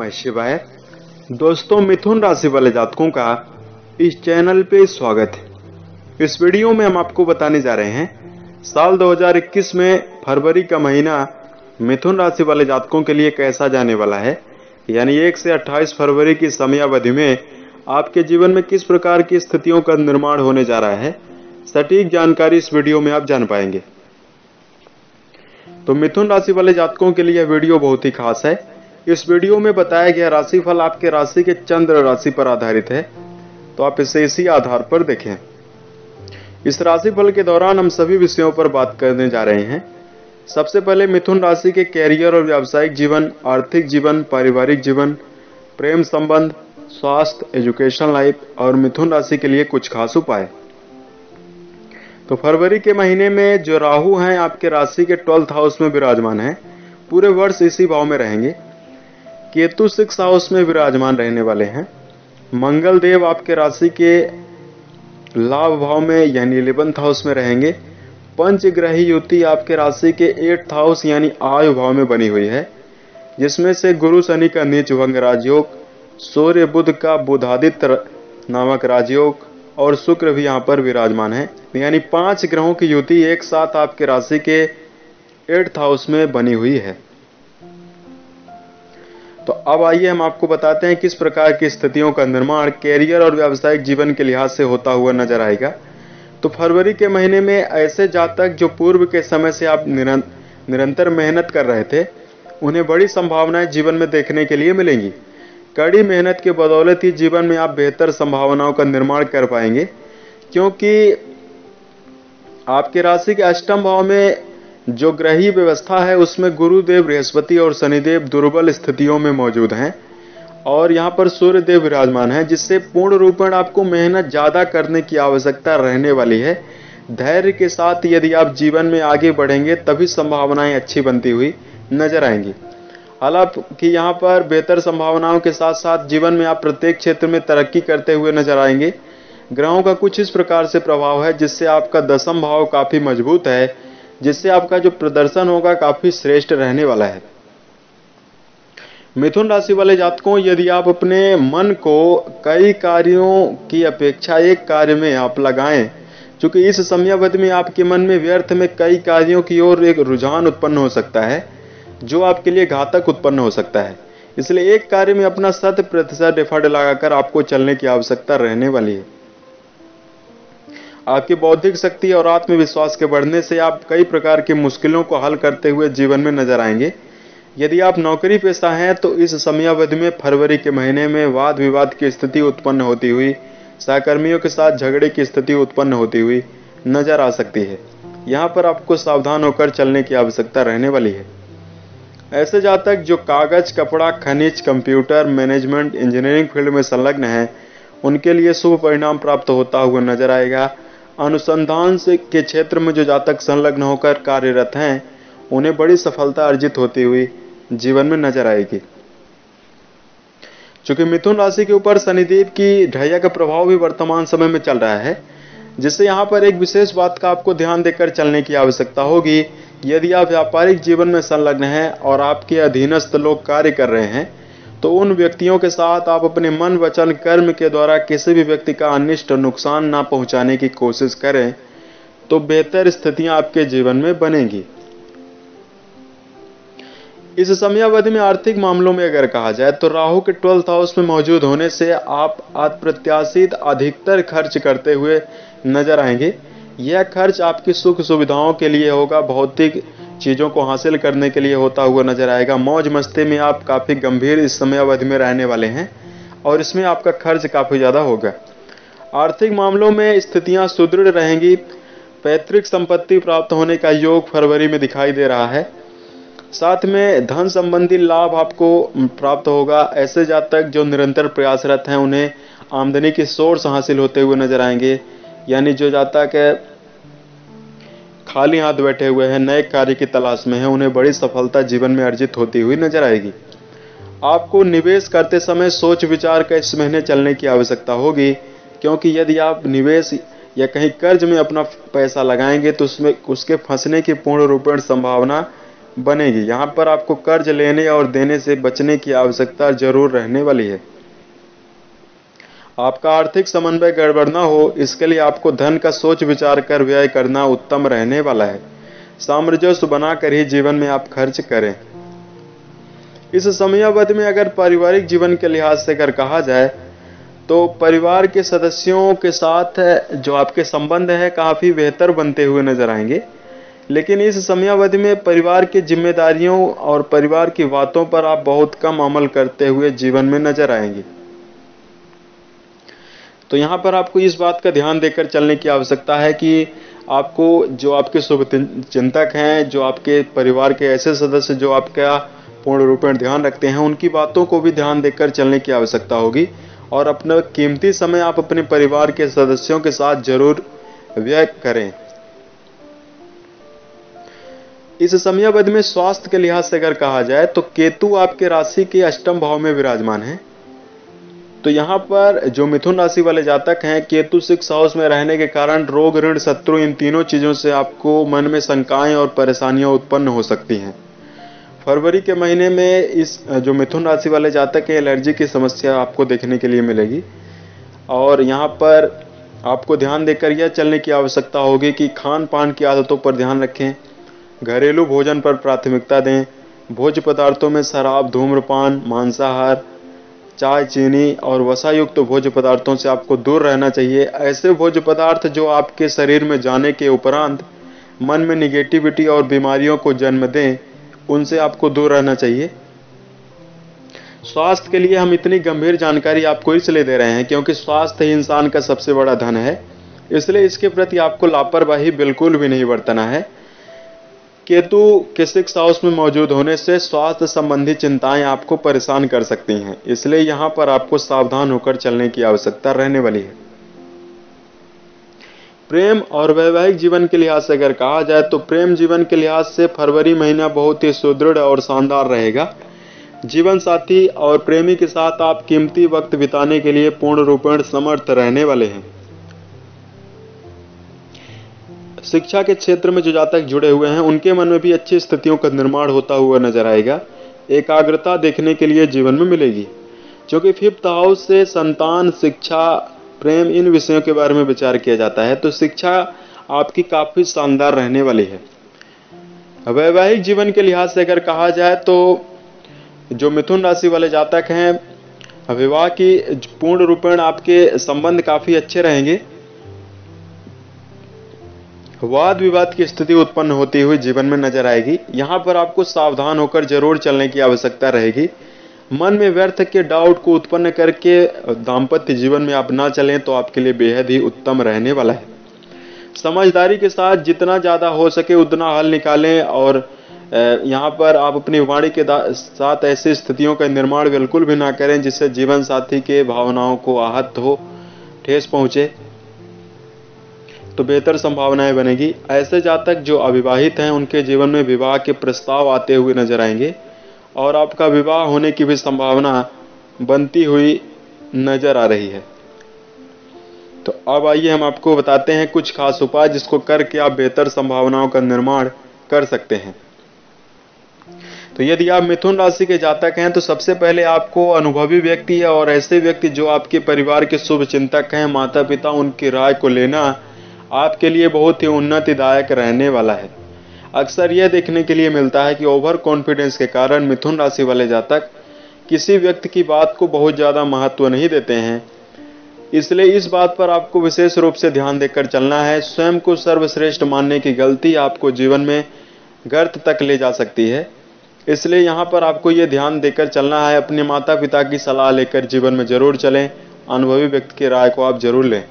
नमः शिवाय। दोस्तों, मिथुन राशि वाले जातकों का इस चैनल पे स्वागत है। इस वीडियो में हम आपको बताने जा रहे हैं साल 2021 में फरवरी का महीना मिथुन राशि वाले जातकों के लिए कैसा जाने वाला है। यानी 1 से 28 फरवरी की समयावधि में आपके जीवन में किस प्रकार की स्थितियों का निर्माण होने जा रहा है। सटीक जानकारी इस वीडियो में आप जान पाएंगे। तो मिथुन राशि वाले जातकों के लिए यह वीडियो बहुत ही खास है। इस वीडियो में बताया गया राशिफल आपके राशि के चंद्र राशि पर आधारित है, तो आप इसे इसी आधार पर देखें। इस राशिफल के दौरान हम सभी विषयों पर बात करने जा रहे हैं। सबसे पहले मिथुन राशि के कैरियर और व्यावसायिक जीवन, आर्थिक जीवन, पारिवारिक जीवन, प्रेम संबंध, स्वास्थ्य, एजुकेशन लाइफ और मिथुन राशि के लिए कुछ खास उपाय। तो फरवरी के महीने में जो राहु हैं आपके राशि के 12th हाउस में विराजमान हैं, पूरे वर्ष इसी भाव में रहेंगे। केतु 6th हाउस में विराजमान रहने वाले हैं। मंगल देव आपके राशि के लाभ भाव में यानी 11th हाउस में रहेंगे। पंचग्रही युति आपके राशि के 8th हाउस यानी आयु भाव में बनी हुई है, जिसमें से गुरु शनि का नीच भंग राजयोग, सूर्य बुध का बुधादित्य नामक राजयोग और शुक्र भी यहाँ पर विराजमान है। यानी 5 ग्रहों की युति एक साथ आपके राशि के 8th हाउस में बनी हुई है। तो अब आइए हम आपको बताते हैं किस प्रकार की स्थितियों का निर्माण कैरियर और व्यावसायिक जीवन के लिहाज से होता हुआ नजर आएगा। तो फरवरी के महीने में ऐसे जातक जो पूर्व के समय से आप निरंतर मेहनत कर रहे थे, उन्हें बड़ी संभावनाएं जीवन में देखने के लिए मिलेंगी। कड़ी मेहनत के बदौलत ही जीवन में आप बेहतर संभावनाओं का निर्माण कर पाएंगे, क्योंकि आपके राशि के अष्टम भाव में जो ग्रही व्यवस्था है उसमें गुरुदेव, बृहस्पति और शनिदेव दुर्बल स्थितियों में मौजूद हैं और यहाँ पर सूर्यदेव विराजमान है, जिससे पूर्ण रूपेण आपको मेहनत ज्यादा करने की आवश्यकता रहने वाली है। धैर्य के साथ यदि आप जीवन में आगे बढ़ेंगे तभी संभावनाएं अच्छी बनती हुई नजर आएंगी। हालांकि यहाँ पर बेहतर संभावनाओं के साथ साथ जीवन में आप प्रत्येक क्षेत्र में तरक्की करते हुए नजर आएंगे। ग्रहों का कुछ इस प्रकार से प्रभाव है जिससे आपका 10th भाव काफी मजबूत है, जिससे आपका जो प्रदर्शन होगा काफी श्रेष्ठ रहने वाला है। मिथुन राशि वाले जातकों, यदि आप अपने मन को कई कार्यों की अपेक्षा एक कार्य में आप लगाएं, क्योंकि इस समयावधि में आपके मन में व्यर्थ में कई कार्यों की ओर एक रुझान उत्पन्न हो सकता है जो आपके लिए घातक उत्पन्न हो सकता है। इसलिए एक कार्य में अपना 100% एफर्ट लगाकर आपको चलने की आवश्यकता रहने वाली है। आपकी बौद्धिक शक्ति और आत्मविश्वास के बढ़ने से आप कई प्रकार की मुश्किलों को हल करते हुए जीवन में नजर आएंगे। यदि आप नौकरी पेशा हैं तो इस समयावधि में फरवरी के महीने में वाद विवाद की स्थिति उत्पन्न होती हुई, सहकर्मियों के साथ झगड़े की स्थिति उत्पन्न होती हुई नजर आ सकती है। यहाँ पर आपको सावधान होकर चलने की आवश्यकता रहने वाली है। ऐसे जातक जो कागज, कपड़ा, खनिज, कंप्यूटर, मैनेजमेंट, इंजीनियरिंग फील्ड में संलग्न हैं, उनके लिए शुभ परिणाम प्राप्त होता हुआ नजर आएगा। अनुसंधान से के क्षेत्र में जो जातक संलग्न होकर कार्यरत हैं, उन्हें बड़ी सफलता अर्जित होती हुई जीवन में नजर आएगी। चूंकि मिथुन राशि के ऊपर शनिदेव की ढैया का प्रभाव भी वर्तमान समय में चल रहा है, जिससे यहाँ पर एक विशेष बात का आपको ध्यान देकर चलने की आवश्यकता होगी। यदि आप व्यापारिक जीवन में संलग्न हैं और आपके अधीनस्थ लोग कार्य कर रहे हैं, तो उन व्यक्तियों के साथ आप अपने मन, वचन, कर्म के द्वारा किसी भी व्यक्ति का अनिष्ट नुकसान ना पहुंचाने की कोशिश करें, तो बेहतर स्थितियां आपके जीवन में बनेंगी। इस समयावधि में आर्थिक मामलों में अगर कहा जाए तो राहु के 12th हाउस में मौजूद होने से आप अप्रत्याशित अधिकतर खर्च करते हुए नजर आएंगे। यह खर्च आपकी सुख सुविधाओं के लिए होगा, भौतिक चीजों को हासिल करने के लिए होता हुआ नजर आएगा। मौज मस्ती में आप काफी गंभीर इस समयावधि में रहने वाले हैं और इसमें आपका खर्च काफी ज्यादा होगा। आर्थिक मामलों में स्थितियां सुदृढ़ रहेंगी। पैतृक संपत्ति प्राप्त होने का योग फरवरी में दिखाई दे रहा है। साथ में धन संबंधी लाभ आपको प्राप्त होगा। ऐसे जातक जो निरंतर प्रयासरत हैं, उन्हें आमदनी के सोर्स हासिल होते हुए नजर आएंगे। यानी जो जातक खाली हाथ बैठे हुए हैं, नए कार्य की तलाश में हैं, उन्हें बड़ी सफलता जीवन में अर्जित होती हुई नजर आएगी। आपको निवेश करते समय सोच विचार कर इस महीने चलने की आवश्यकता होगी, क्योंकि यदि आप निवेश या कहीं कर्ज में अपना पैसा लगाएंगे तो उसमें उसके फंसने की पूर्ण रूपेण संभावना बनेगी। यहाँ पर आपको कर्ज लेने और देने से बचने की आवश्यकता जरूर रहने वाली है। आपका आर्थिक समन्वय गड़बड़ न हो, इसके लिए आपको धन का सोच विचार कर व्यय करना उत्तम रहने वाला है। सामंजस्य बनाकर ही जीवन में आप खर्च करें। इस समयावधि में अगर पारिवारिक जीवन के लिहाज से अगर कहा जाए तो परिवार के सदस्यों के साथ जो आपके संबंध है काफी बेहतर बनते हुए नजर आएंगे, लेकिन इस समयावधि में परिवार की जिम्मेदारियों और परिवार की बातों पर आप बहुत कम अमल करते हुए जीवन में नजर आएंगे। तो यहाँ पर आपको इस बात का ध्यान देकर चलने की आवश्यकता है कि आपको जो आपके शुभ चिंतक हैं, जो आपके परिवार के ऐसे सदस्य जो आपका पूर्ण रूपेण ध्यान रखते हैं, उनकी बातों को भी ध्यान देकर चलने की आवश्यकता होगी और अपना कीमती समय आप अपने परिवार के सदस्यों के साथ जरूर व्यय करें। इस समयावधि में स्वास्थ्य के लिहाज से अगर कहा जाए तो केतु आपके राशि के अष्टम भाव में विराजमान है। तो यहाँ पर जो मिथुन राशि वाले जातक हैं, केतु 6 हाउस में रहने के कारण रोग, ऋण, शत्रु, इन तीनों चीजों से आपको मन में शंकाएं और परेशानियां उत्पन्न हो सकती हैं। फरवरी के महीने में इस जो मिथुन राशि वाले जातक है, एलर्जी की समस्या आपको देखने के लिए मिलेगी और यहाँ पर आपको ध्यान देकर यह चलने की आवश्यकता होगी कि खान पान की आदतों पर ध्यान रखें, घरेलू भोजन पर प्राथमिकता दें, भोज्य पदार्थों में शराब, धूम्रपान, मांसाहार, चाय, चीनी और वसायुक्त भोज्य पदार्थों से आपको दूर रहना चाहिए। ऐसे भोज्य पदार्थ जो आपके शरीर में जाने के उपरांत मन में निगेटिविटी और बीमारियों को जन्म दें, उनसे आपको दूर रहना चाहिए। स्वास्थ्य के लिए हम इतनी गंभीर जानकारी आपको इसलिए दे रहे हैं क्योंकि स्वास्थ्य ही इंसान का सबसे बड़ा धन है, इसलिए इसके प्रति आपको लापरवाही बिल्कुल भी नहीं बरतना है। केतु के 6 हाउस में मौजूद होने से स्वास्थ्य संबंधी चिंताएं आपको परेशान कर सकती हैं, इसलिए यहां पर आपको सावधान होकर चलने की आवश्यकता रहने वाली है। प्रेम और वैवाहिक जीवन के लिहाज से अगर कहा जाए तो प्रेम जीवन के लिहाज से फरवरी महीना बहुत ही सुदृढ़ और शानदार रहेगा। जीवन साथी और प्रेमी के साथ आप कीमती वक्त बिताने के लिए पूर्ण रूपेण समर्थ रहने वाले हैं। शिक्षा के क्षेत्र में जो जातक जुड़े हुए हैं, उनके मन में भी अच्छी स्थितियों का निर्माण होता हुआ नजर आएगा। एकाग्रता देखने के लिए जीवन में मिलेगी, क्योंकि 5th हाउस से संतान, शिक्षा, प्रेम, इन विषयों के बारे में विचार किया जाता है। तो शिक्षा आपकी काफी शानदार रहने वाली है। वैवाहिक जीवन के लिहाज से अगर कहा जाए तो जो मिथुन राशि वाले जातक हैं, विवाह की पूर्ण रूपेण आपके संबंध काफी अच्छे रहेंगे। वाद विवाद की स्थिति उत्पन्न होती हुई जीवन में नजर आएगी। यहाँ पर आपको सावधान होकर जरूर चलने की आवश्यकता रहेगी। मन में व्यर्थ के डाउट को उत्पन्न करके दाम्पत्य जीवन में आप ना चलें तो आपके लिए बेहद ही उत्तम रहने वाला है। समझदारी के साथ जितना ज्यादा हो सके उतना हल निकालें और यहाँ पर आप अपनी वाणी के साथ ऐसी स्थितियों का निर्माण बिल्कुल भी ना करें जिससे जीवन साथी के भावनाओं को आहत हो, ठेस पहुंचे, तो बेहतर संभावनाएं बनेगी। ऐसे जातक जो अविवाहित हैं, उनके जीवन में विवाह के प्रस्ताव आते हुए नजर आएंगे और आपका विवाह होने की भी संभावना बनती हुई नजर आ रही है। तो अब आइए हम आपको बताते हैं कुछ खास उपाय जिसको करके आप बेहतर संभावनाओं का निर्माण कर सकते हैं। तो यदि आप मिथुन राशि के जातक हैं तो सबसे पहले आपको अनुभवी व्यक्ति और ऐसे व्यक्ति जो आपके परिवार के शुभ चिंतक हैं, माता पिता, उनकी राय को लेना आपके लिए बहुत ही उन्नतिदायक रहने वाला है। अक्सर यह देखने के लिए मिलता है कि ओवर कॉन्फिडेंस के कारण मिथुन राशि वाले जातक किसी व्यक्ति की बात को बहुत ज्यादा महत्व नहीं देते हैं, इसलिए इस बात पर आपको विशेष रूप से ध्यान देकर चलना है। स्वयं को सर्वश्रेष्ठ मानने की गलती आपको जीवन में गर्त तक ले जा सकती है, इसलिए यहाँ पर आपको ये ध्यान देकर चलना है। अपने माता पिता की सलाह लेकर जीवन में जरूर चलें, अनुभवी व्यक्ति की राय को आप जरूर लें।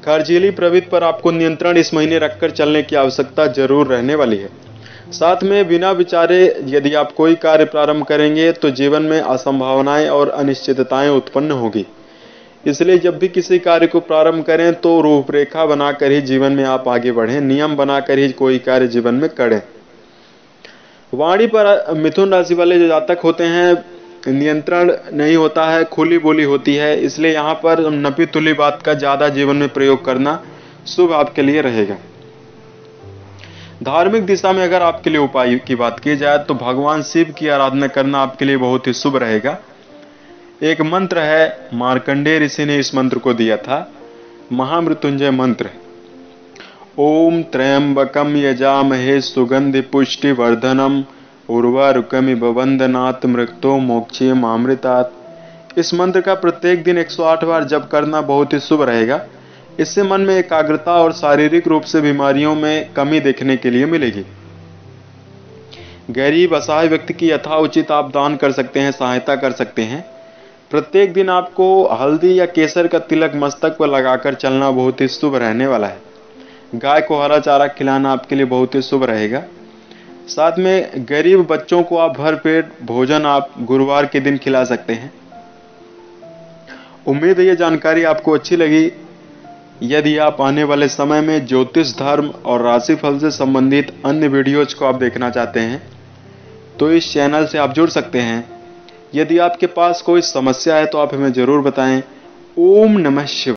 खर्चीली प्रवृत्ति पर आपको नियंत्रण इस महीने रखकर चलने की आवश्यकता जरूर रहने वाली है। साथ में बिना विचारे यदि आप कोई कार्य प्रारंभ करेंगे तो जीवन में असंभावनाएं और अनिश्चितताएं उत्पन्न होगी, इसलिए जब भी किसी कार्य को प्रारंभ करें तो रूपरेखा बनाकर ही जीवन में आप आगे बढ़ें, नियम बनाकर ही कोई कार्य जीवन में करें। वाणी पर मिथुन राशि वाले जो जातक होते हैं नियंत्रण नहीं होता है, खुली बोली होती है, इसलिए यहाँ पर नपी तुली बात का ज्यादा जीवन में प्रयोग करना शुभ आपके लिए रहेगा। धार्मिक दिशा में अगर आपके लिए उपाय की बात की जाए तो भगवान शिव की आराधना करना आपके लिए बहुत ही शुभ रहेगा। एक मंत्र है, मार्कंडेय ऋषि ने इस मंत्र को दिया था, महामृत्युंजय मंत्र। ओम त्र्यंबकम यजामहे सुगंधि पुष्टि वर्धनम उर्वारुकमिव बंधनात् मृत्यो मोक्षयम् अमृतात्। इस मंत्र का प्रत्येक दिन 108 बार जप करना बहुत ही शुभ रहेगा। इससे मन में एकाग्रता और शारीरिक रूप से बीमारियों में कमी देखने के लिए मिलेगी। गरीब असहाय व्यक्ति की यथाउचित आप दान कर सकते हैं, सहायता कर सकते हैं। प्रत्येक दिन आपको हल्दी या केसर का तिलक मस्तक पर लगाकर चलना बहुत ही शुभ रहने वाला है। गाय को हरा चारा खिलाना आपके लिए बहुत ही शुभ रहेगा। साथ में गरीब बच्चों को आप भरपेट भोजन आप गुरुवार के दिन खिला सकते हैं। उम्मीद है ये जानकारी आपको अच्छी लगी। यदि आप आने वाले समय में ज्योतिष, धर्म और राशिफल से संबंधित अन्य वीडियोज को आप देखना चाहते हैं तो इस चैनल से आप जुड़ सकते हैं। यदि आपके पास कोई समस्या है तो आप हमें जरूर बताएं। ओम नमः शिवाय।